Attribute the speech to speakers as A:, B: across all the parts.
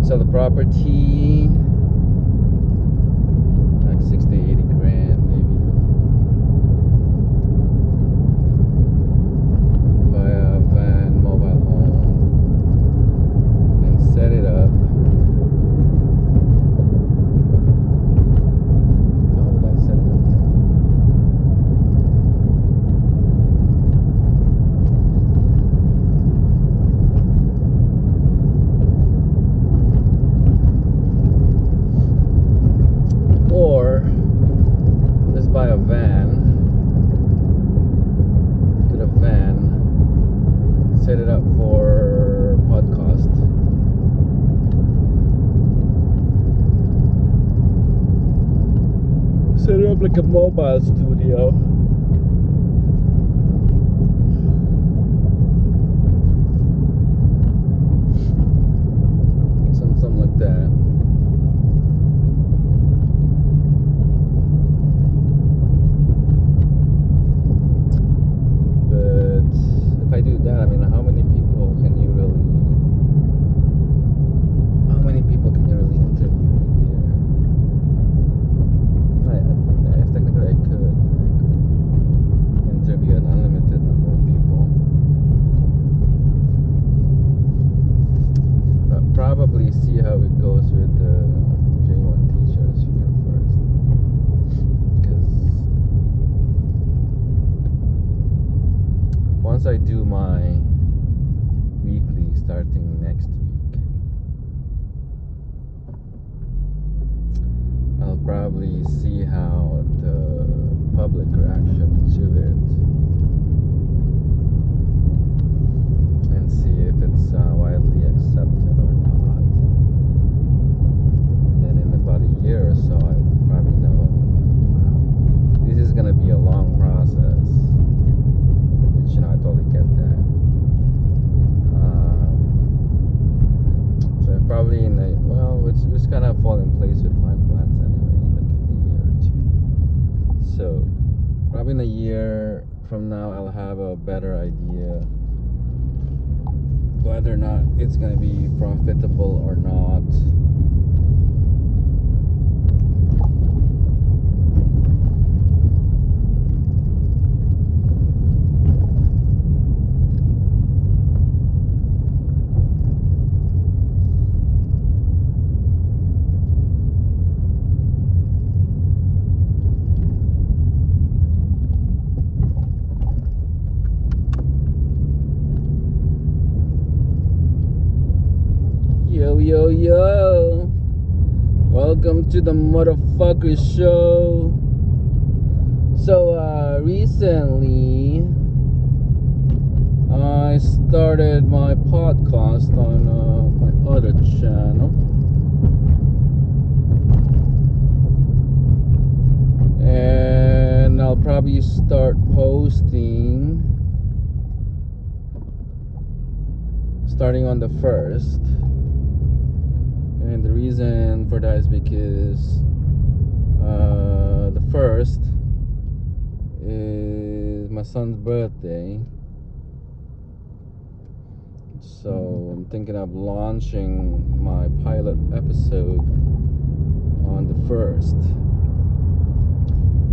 A: Sell the property, like 60, 80 grand maybe. Buy a van, mobile home, and set it up. How would I set it up though? Or just buy a van, get a van, set it up for podcast. Set it up like a mobile studio. Something like that. But if I do that, I mean, how many people can you really interview in a year? I guess technically I could interview an unlimited number of people. But probably see how it goes with the J1 teachers here first. Because once I do my weekly starting next week, I'll probably see how the public reaction to it and see if it's widely accepted or not. And then in about a year or so, I probably know, wow, this is gonna be a long process. Which, I totally get that. So probably it's kind of fall in place with my plans anyway, like in a year or two. So probably in a year from now, I'll have a better idea whether or not it's gonna be profitable or not. Yo, yo. Welcome to the motherfucker show. So, recently, I started my podcast on my other channel. And I'll probably start posting starting on the 1st. And the reason for that is because the 1st is my son's birthday. So I'm thinking of launching my pilot episode on the 1st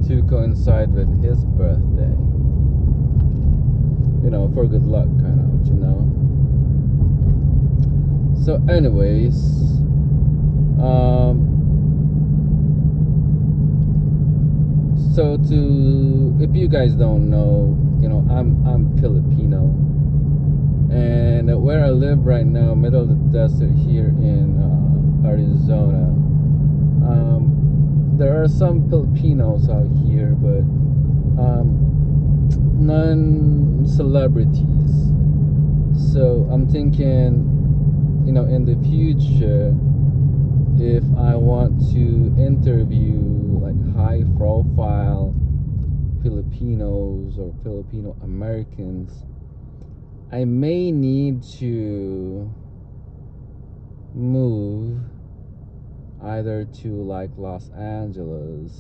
A: to coincide with his birthday. For good luck, kind of, So anyways, if you guys don't know, I'm Filipino, and where I live right now, middle of the desert here in Arizona, there are some Filipinos out here, but none celebrities. So I'm thinking, in the future, if I want to interview like high profile Filipinos or Filipino Americans, I may need to move either to like Los Angeles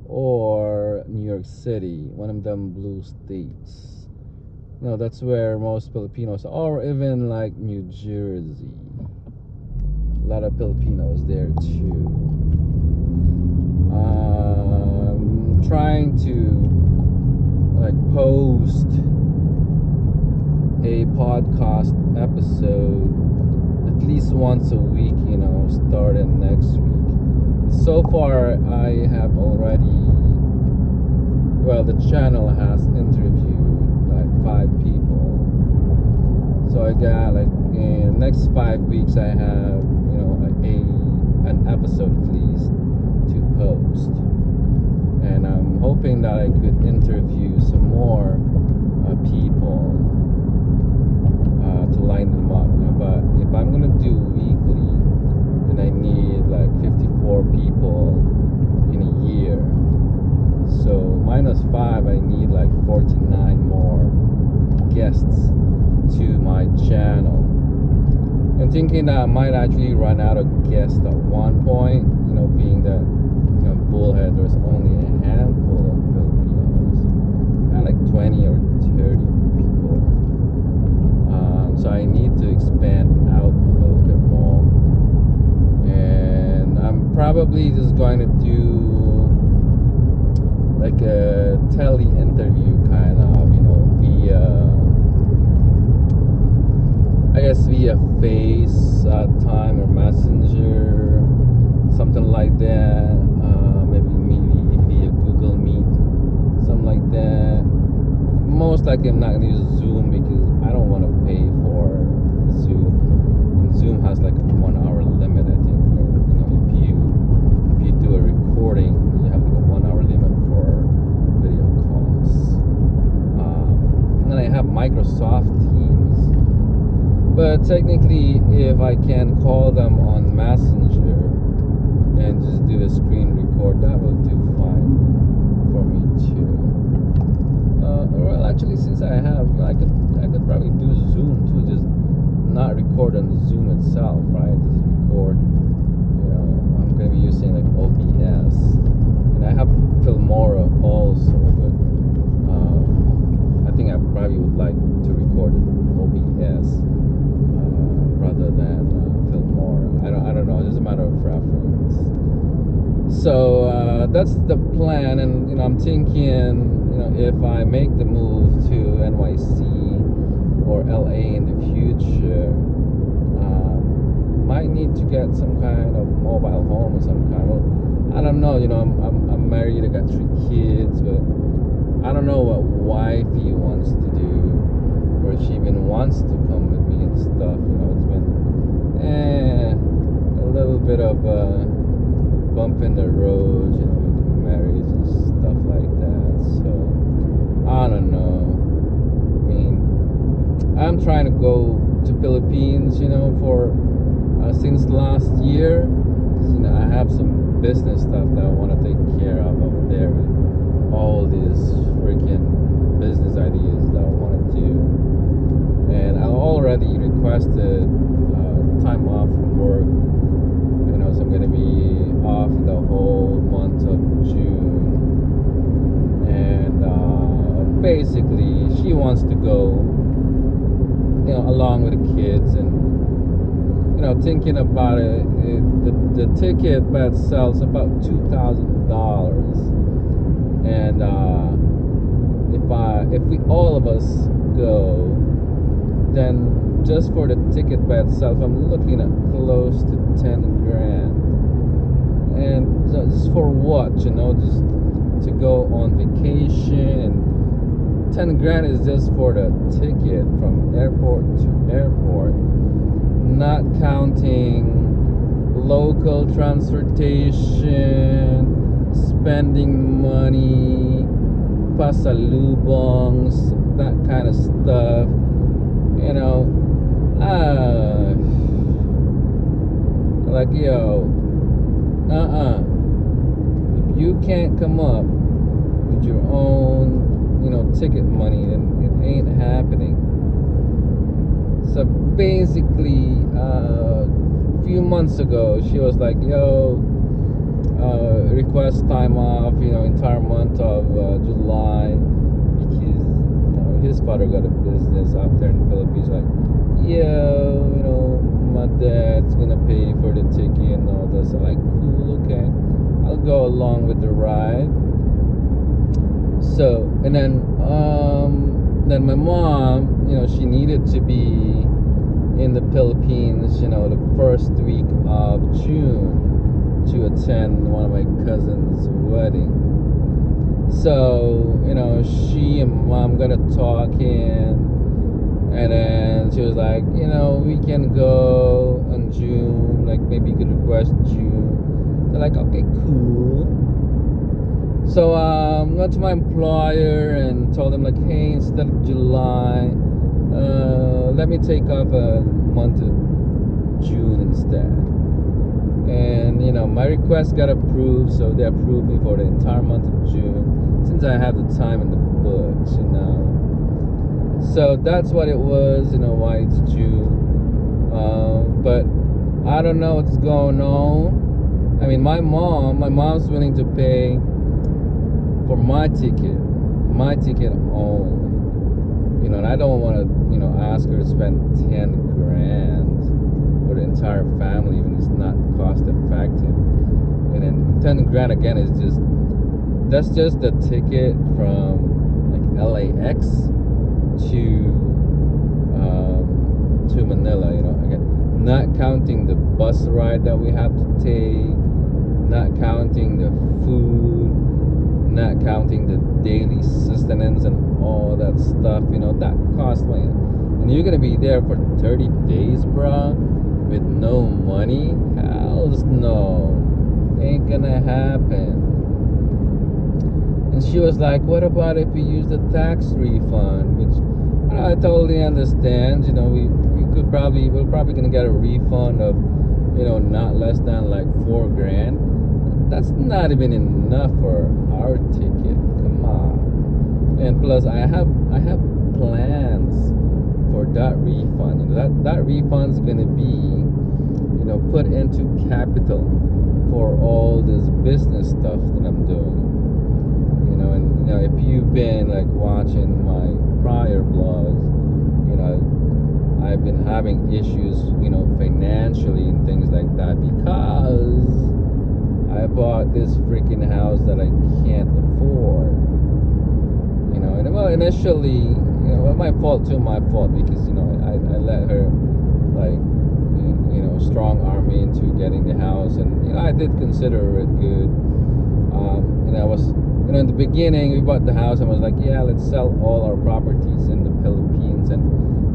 A: or New York City, one of them blue states. That's where most Filipinos are, or even like New Jersey. A lot of Filipinos there too. Trying to like post a podcast episode at least once a week, starting next week. So far, I have already, the channel has interviewed like 5 people. So I got like in the next 5 weeks, I have, an episode at least to post. And I'm hoping that I could interview some more people to line them up. But if I'm gonna do weekly, then I need like 54 people in a year. So minus 5, I need like 49 more guests to my channel. I'm thinking that I might actually run out of guests at one point, being that Bullhead, there's only a handful of Filipinos, like 20 or 30 people. So I need to expand out a little bit more. And I'm probably just going to do like a tele interview kind of, via FaceTime or Messenger, something like that. Maybe via Google Meet, something like that. Most likely I'm not gonna use Zoom because I don't want to pay for Zoom. And Zoom has like a 1 hour limit, I think. Or, if you do a recording, you have like a 1 hour limit for video calls. And then I have Microsoft Teams. But technically, if I can call them on Messenger and just do a screen record, that will do fine for me too. Actually, since I could probably do Zoom too, just not record on Zoom itself, right? Just record. I'm gonna be using like OBS, and I have Filmora also, but I think I probably would like to record OBS rather than Filmora. I don't know. It's just a matter of preference. So that's the plan, and I'm thinking, if I make the move to NYC or LA in the future, might need to get some kind of mobile home or some kind. Well, I don't know. I'm married. I got 3 kids, but I don't know what wifey wants to do, or if she even wants to come with me and stuff. It's been a little bit of a bump in the road, with the marriage and stuff like that. So I don't know. I'm trying to go to Philippines, for since last year, because I have some business stuff that I want to take care of over there, with all these freaking business ideas that I want to do. And I already requested time off from work. So I'm gonna be off the whole month of June. And basically, she wants to go, along with the kids. And thinking about it, the ticket by itself is about $2,000. And if we all of us go, then just for the ticket by itself, I'm looking at close to 10 grand. And just for what? Just to go on vacation. And 10 grand is just for the ticket from airport to airport, not counting local transportation, spending money, pasalubongs, that kind of stuff. Like, if you can't come up with your own, ticket money, then it ain't happening. So basically, a few months ago, she was like, request time off, entire month of July, because his father got a business out there in the Philippines. Like, my dad's gonna pay for the go along with the ride. So, and then my mom, she needed to be in the Philippines, the first week of June to attend one of my cousin's wedding. So, she and mom got to talking, and then she was like, we can go in June, like maybe you could request June. They're like, okay, cool. So went to my employer and told them like, hey, instead of July, let me take off a month of June instead. And my request got approved, so they approved me for the entire month of June, since I have the time in the books. So that's what it was, why it's June. But I don't know what's going on. I mean, my mom's willing to pay for my ticket only. And I don't want to, ask her to spend 10 grand for the entire family when it's not cost effective. And then 10 grand again is that's just the ticket from like LAX to Manila, again, not counting the bus ride that we have to take, not counting the food, not counting the daily sustenance and all that stuff, that costs money. And you're gonna be there for 30 days, bruh, with no money? Hells no. Ain't gonna happen. And she was like, what about if we use the tax refund? Which I totally understand. We're probably gonna get a refund of, not less than like 4 grand. That's not even enough for our ticket. Come on. And plus I have plans for that refund. That refund's gonna be, put into capital for all this business stuff that I'm doing. And if you've been like watching my prior blogs, I've been having issues, financially and things like that, because I bought this freaking house that I can't afford. And well, initially, my fault because I let her like strong arm me into getting the house, and I did consider it good. And I was, in the beginning we bought the house and was like, yeah, let's sell all our properties in the Philippines and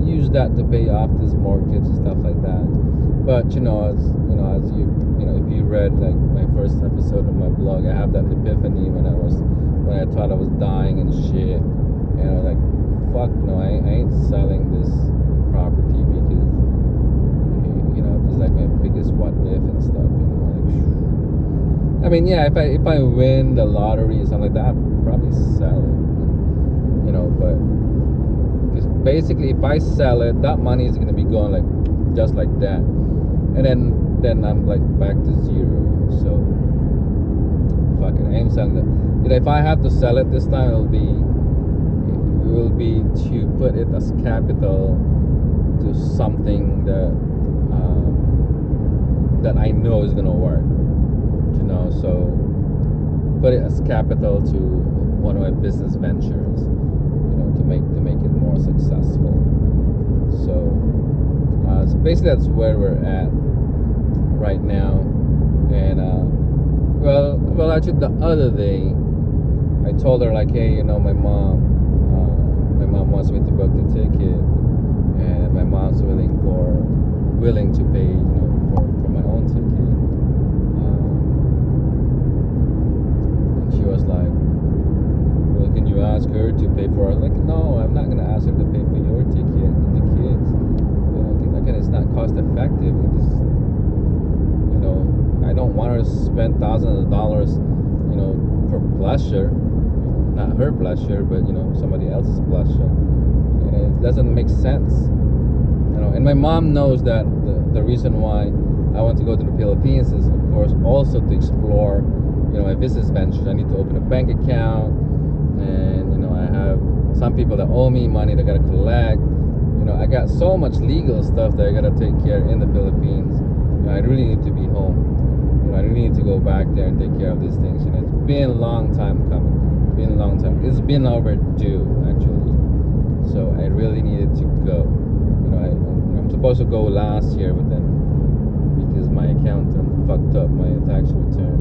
A: use that to pay off this mortgage and stuff like that. But as you if you read like my first episode of my blog, I have that epiphany when I thought I was dying and shit, and I was like, fuck no, I ain't selling this property, because this is like my biggest what if and stuff. I mean, yeah, if I win the lottery or something like that, I'd probably sell it. But because basically, if I sell it, that money is gonna be gone like just like that, and then I'm like back to zero. So fuck it, I am selling it. If I have to sell it this time, it will be to put it as capital to something that I know is gonna work. So put it as capital to one of my business ventures, to make it more successful. So basically that's where we're at right now. And well, actually the other day I told her like, hey, my mom wants me to book the ticket, and my mom's willing to pay, for my own ticket. And she was like, well, can you ask her to pay for it? Like, no, I'm not gonna ask her to pay for your ticket and the kids. Again, it's not cost effective. It is, I don't want her to spend thousands of dollars, for pleasure. Not her pleasure, but somebody else's pleasure. And it doesn't make sense. And my mom knows that the reason why I want to go to the Philippines is, of course, also to explore, my business ventures. I need to open a bank account, and I have some people that owe me money that I gotta collect. I got so much legal stuff that I gotta take care in the Philippines. I really need to be home. I really need to go back there and take care of these things. It's been a long time coming. Been a long time. It's been overdue, actually. So I really needed to go. I'm supposed to go last year, but then because my accountant fucked up my tax return,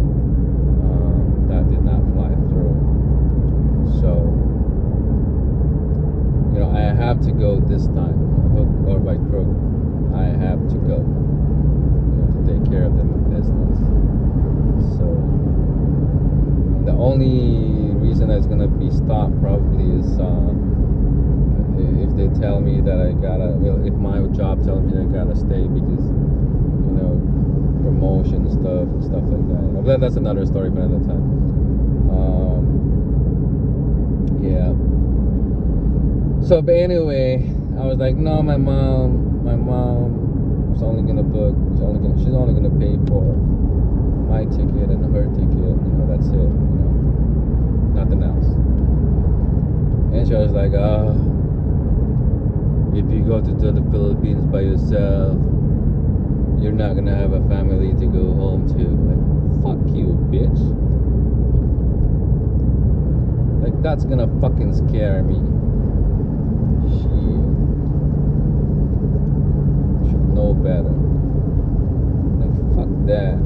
A: that did not fly through. So I have to go this time, hook or by crook. I have to go to take care of the business. So the only reason that's gonna be stopped probably is if they tell me that I gotta, if my job tells me that I gotta stay because promotion stuff like that. But that's another story for another time. Yeah. So, but anyway, I was like, no, my mom is only gonna book. She's only gonna pay for my ticket and her ticket. That's it. Nothing else. And she was like, if you go to the Philippines by yourself, you're not gonna have a family to go home to. Like, fuck you, bitch. Like, that's gonna fucking scare me. Shit. Should know better. Like, fuck that.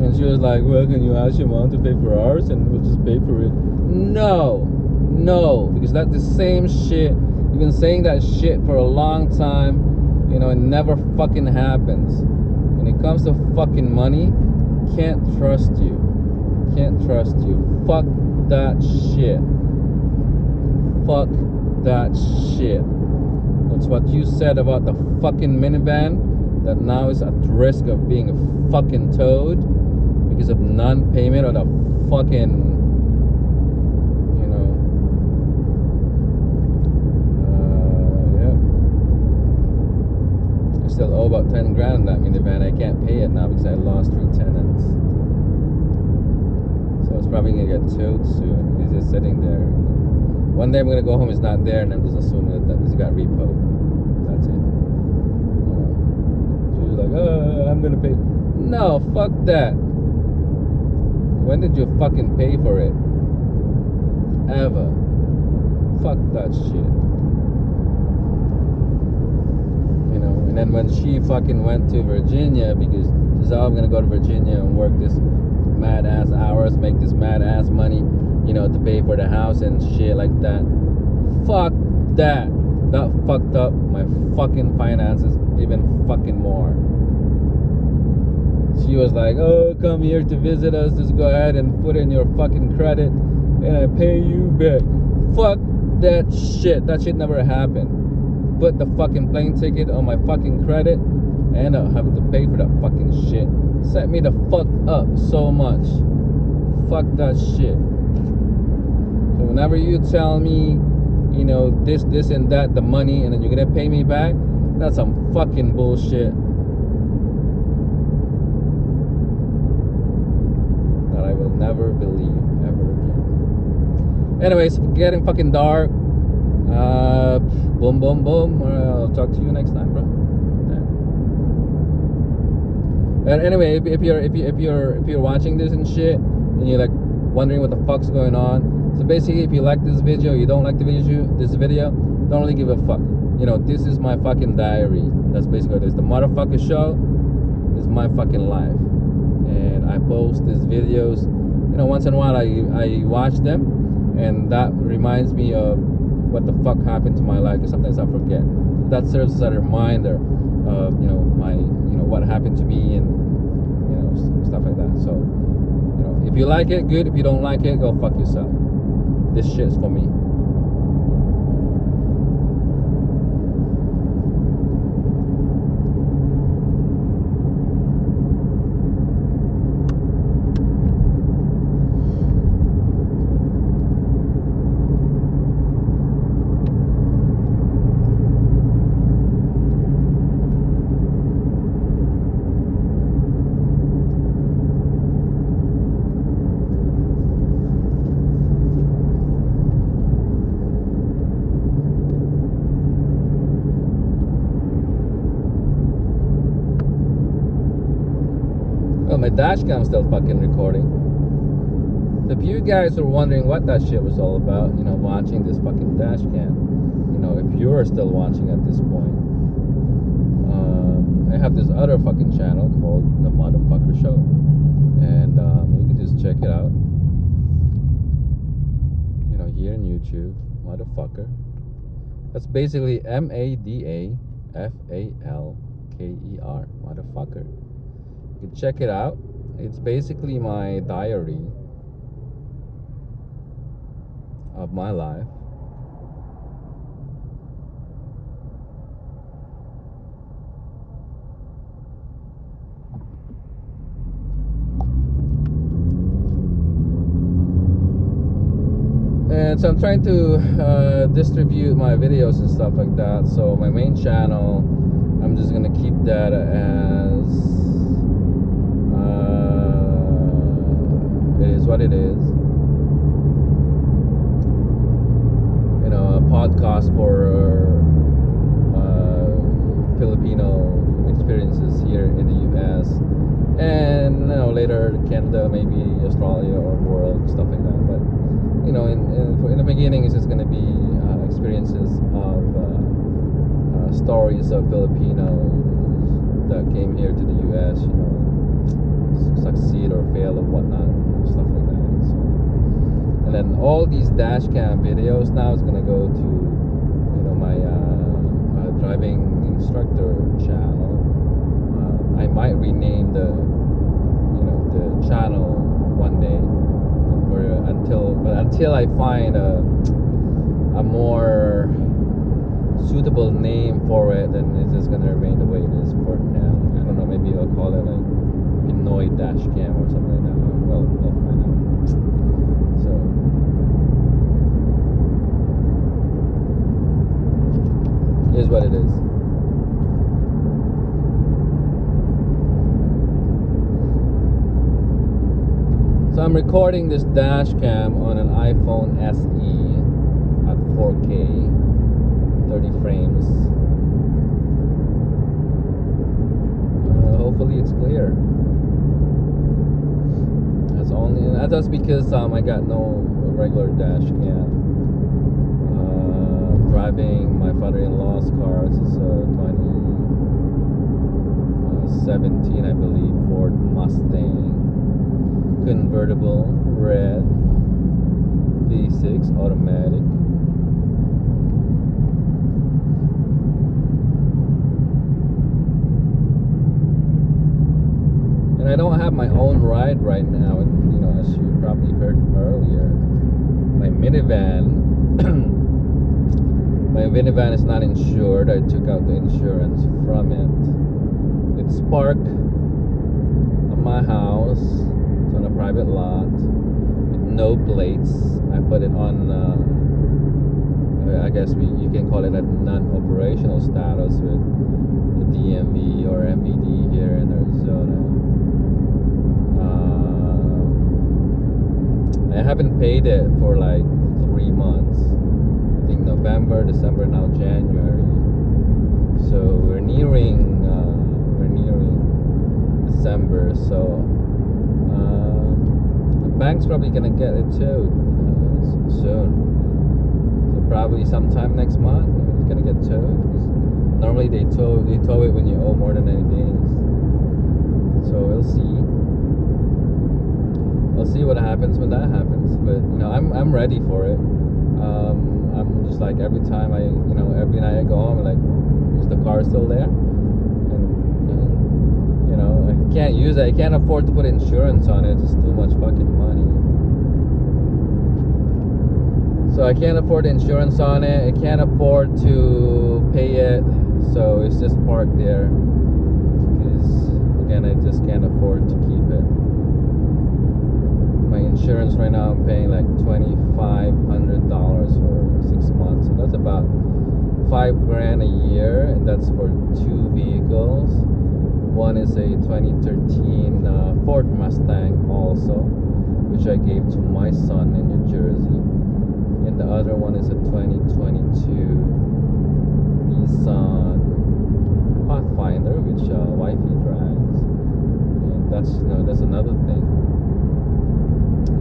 A: And she was like, well, can you ask your mom to pay for ours and we'll just pay for it? No, because that's the same shit. You've been saying that shit for a long time. It never fucking happens. When it comes to fucking money, can't trust you. Fuck that shit. That's what you said about the fucking minivan that now is at risk of being fucking towed because of non-payment or the fucking still owe about 10 grand on that minivan. I can't pay it now because I lost 3 tenants. So it's probably gonna get towed soon. He's just sitting there. One day I'm gonna go home, it's not there, and I'm just assuming that it got repoed. That's it. She was like, I'm gonna pay. No, fuck that. When did you fucking pay for it? Ever. Fuck that shit. And then when she fucking went to Virginia, because she's I'm gonna go to Virginia and work this mad ass hours, make this mad ass money, to pay for the house and shit like that. Fuck that. That fucked up my fucking finances even fucking more. She was like, come here to visit us, just go ahead and put in your fucking credit and I pay you back. Fuck that shit. That shit never happened. Put the fucking plane ticket on my fucking credit and I'll have to pay for that fucking shit. Set me the fuck up so much. Fuck that shit. So whenever you tell me, this and that, the money, and then you're gonna pay me back, that's some fucking bullshit that I will never believe ever again. Anyways, getting fucking dark. Boom, boom, boom. I'll talk to you next time, bro. Yeah. And anyway, if you're watching this and shit, and you're like wondering what the fuck's going on, so basically, if you like this video, you don't like this video, don't really give a fuck. This is my fucking diary. That's basically what it is. The motherfucker show is my fucking life, and I post these videos. Once in a while, I watch them, and that reminds me of what the fuck happened to my life, because sometimes I forget. That serves as a reminder of my what happened to me and stuff like that. So if you like it, good. If you don't like it, go fuck yourself. This shit's for me. But my dash cam's still fucking recording. So if you guys are wondering what that shit was all about, watching this fucking dash cam, if you're still watching at this point, I have this other fucking channel called The Motherfucker Show. And you can just check it out. Here in YouTube, Motherfucker. That's basically MADAFALKER, Motherfucker. You can check it out. It's basically my diary of my life. And so I'm trying to distribute my videos and stuff like that. So my main channel, I'm just gonna keep that as it is what it is. A podcast for Filipino experiences here in the US, and later Canada, maybe Australia or world, stuff like that. But in the beginning, it's just going to be experiences of stories of Filipinos that came here to the US, succeed or fail or whatnot, stuff like that. So, and then all these dash cam videos now is going to go to my driving instructor channel. I might rename the channel one day. Until I find a more suitable name for it, then it's just gonna remain the way it is for now. I don't know, maybe I'll call it like Pinoy Dash Cam or something like that. Well, I'll find out. So here's what it is. So I'm recording this dash cam on an iPhone SE at 4K, 30 frames. Hopefully it's clear. That's because I got no regular dash cam. Driving my father-in-law's car. This is a 2017, I believe, Ford Mustang. Convertible, red, V6, automatic. And I don't have my own ride right now, as you probably heard earlier. My minivan is not insured. I took out the insurance from it. It's parked on my house. On a private lot with no plates. I put it on I guess you can call it a non-operational status with the DMV or MVD here in Arizona. I haven't paid it for like 3 months. I think November, December, now January. So we're nearing December. So the bank's probably gonna get it towed soon. So probably sometime next month it's gonna get towed. Because normally they tow it when you owe more than 90 days. So we'll see. We'll see what happens when that happens. But I'm ready for it. I'm just like every time every night I go home, I'm like, is the car still there? I can't use it. I can't afford to put insurance on it. It's too much fucking money. So I can't afford insurance on it. I can't afford to pay it. So it's just parked there. Because again, I just can't afford to keep it. My insurance right now, I'm paying like $2,500 for 6 months. So that's about $5,000 a year, and that's for 2 vehicles. One is a 2013 Ford Mustang also, which I gave to my son in New Jersey. And the other one is a 2022 Nissan Pathfinder, which wifey drives. And much. That's another thing.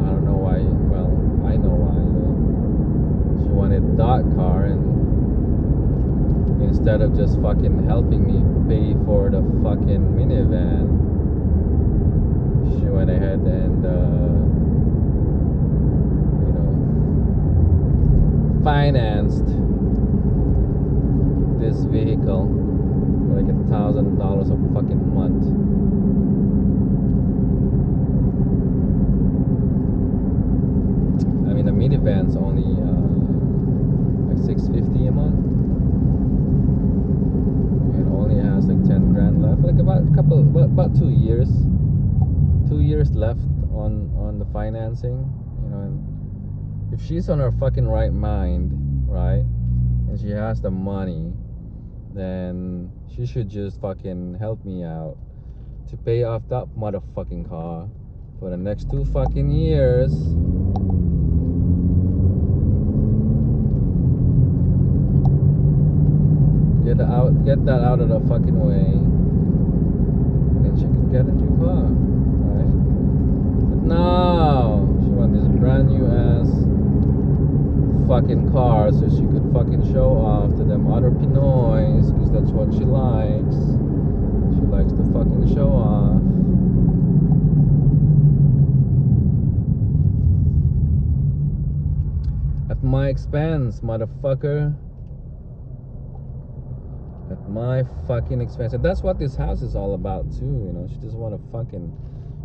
A: I don't know why. Well, I know why. She wanted that car, and instead of just fucking helping me pay for the fucking minivan, she went ahead and financed this vehicle for like $1,000 a fucking month. I mean, the minivan's only like $650 a month. It only has like 10 grand left, like about 2 years. 2 years left on the financing, and if she's on her fucking right mind, right, and she has the money, then she should just fucking help me out to pay off that motherfucking car for the next 2 fucking years. Get that out of the fucking way, and then she can get a new car, right? But no, she wants this brand new ass fucking car so she could fucking show off to them other Pinoys, because that's what she likes. She likes to fucking show off. At my expense, motherfucker. At my fucking expense. And that's what this house is all about too, She just want to fucking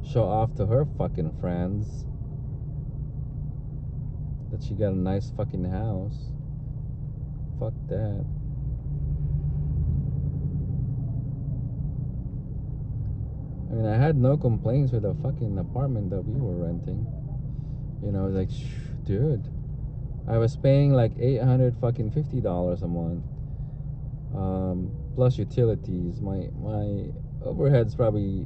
A: show off to her fucking friends that she got a nice fucking house. Fuck that. I mean, I had no complaints with the fucking apartment that we were renting. Like, dude, I was paying like $850 a month, plus utilities. My overhead's probably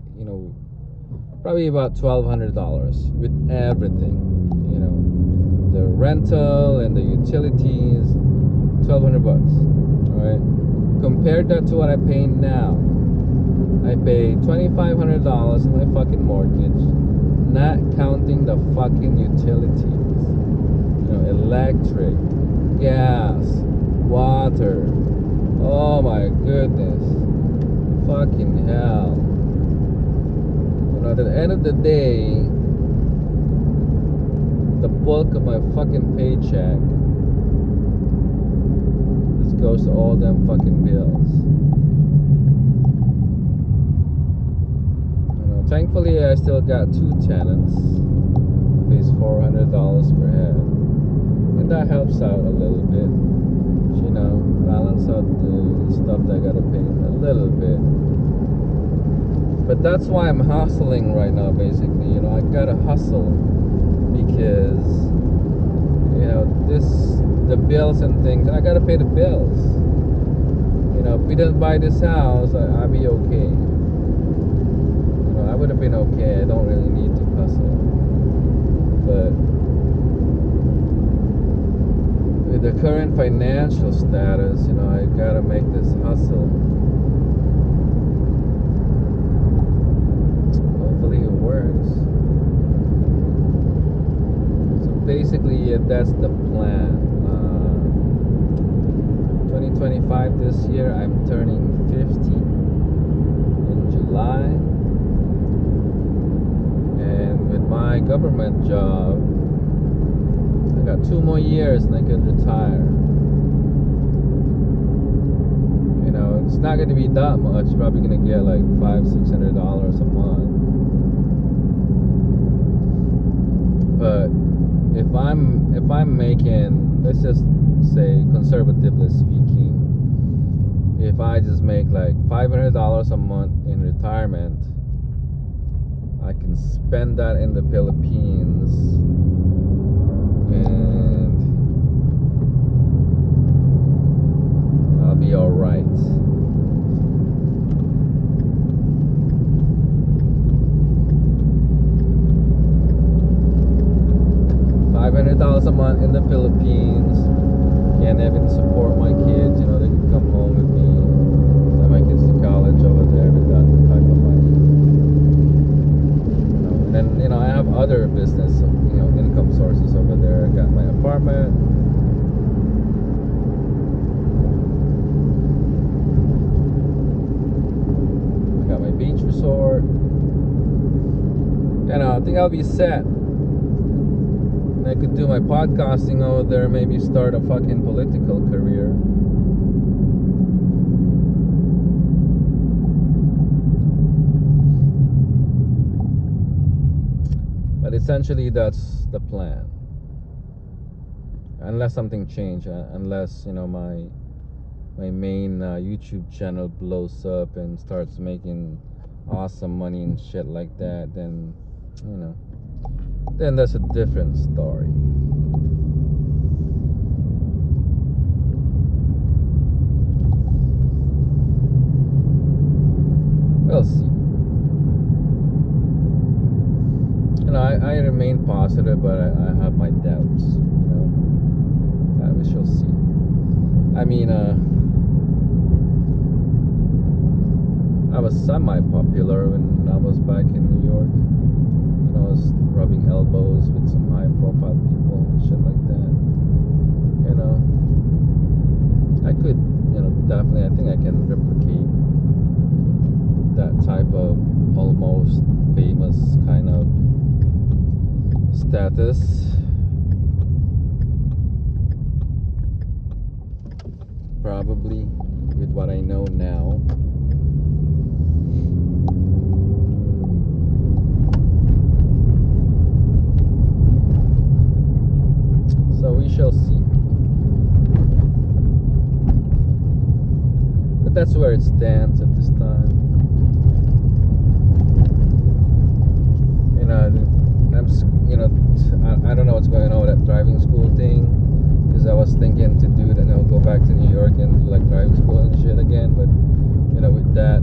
A: about $1,200 with everything. The rental and the utilities, $1,200. All right. Compared that to what I pay now. I pay $2,500 in my fucking mortgage, not counting the fucking utilities. Electric, gas, water. Oh my goodness. Fucking hell. At the end of the day, the bulk of my fucking paycheck just goes to all them fucking bills. Thankfully, I still got 2 tenants. Pays $400 per head, and that helps out a little bit. Balance out the stuff that I gotta pay a little bit. But that's why I'm hustling right now. Basically, I gotta hustle because the bills and things. I gotta pay the bills. If we didn't buy this house, I'd be okay. I would have been okay. I don't really need to hustle. But with the current financial status, I gotta make this hustle. Hopefully it works. So basically, that's the plan. 2025 this year, I'm turning 50 in July. And with my government job, I got 2 more years and I could retire. It's not going to be that much. Probably going to get like $500-$600 a month. But if I'm making, let's just say, conservatively speaking, if I just make like $500 a month in retirement, I can spend that in the Philippines, and I'll be alright. $500 a month in the Philippines. Can't even support my kids. They can come home with me, send my kids to college over there with that type of money. other business, income sources over there. I got my apartment. I got my beach resort. And I think I'll be set. I could do my podcasting over there, maybe start a fucking political career. But essentially, that's the plan. Unless something changes, unless my main YouTube channel blows up and starts making awesome money and shit like that, then then that's a different story. We'll see. I remain positive, but I have my doubts. We shall see. I mean, I was semi-popular when I was back in New York. I was rubbing elbows with some high-profile people and shit like that. I could, definitely. I think I can replicate that type of almost famous kind of status. Probably with what I know now. So we shall see. But that's where it stands at this time. I don't know what's going on with that driving school thing, because I was thinking to do that, go back to New York and do like driving school and shit again. But with that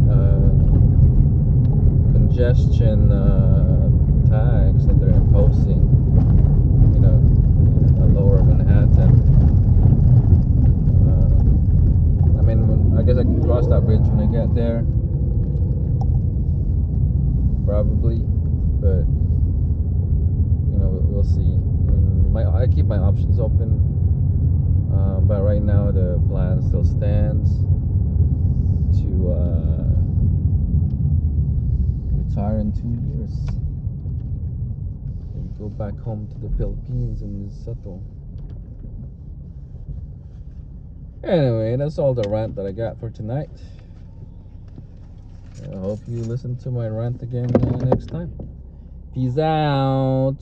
A: congestion tax that they're imposing, in lower Manhattan. I guess I can cross that bridge when I get there, probably, but we'll see. I keep my options open, but right now the plan still stands to retire in 2 years and go back home to the Philippines and settle. Anyway, that's all the rant that I got for tonight. I hope you listen to my rant again next time. Peace out.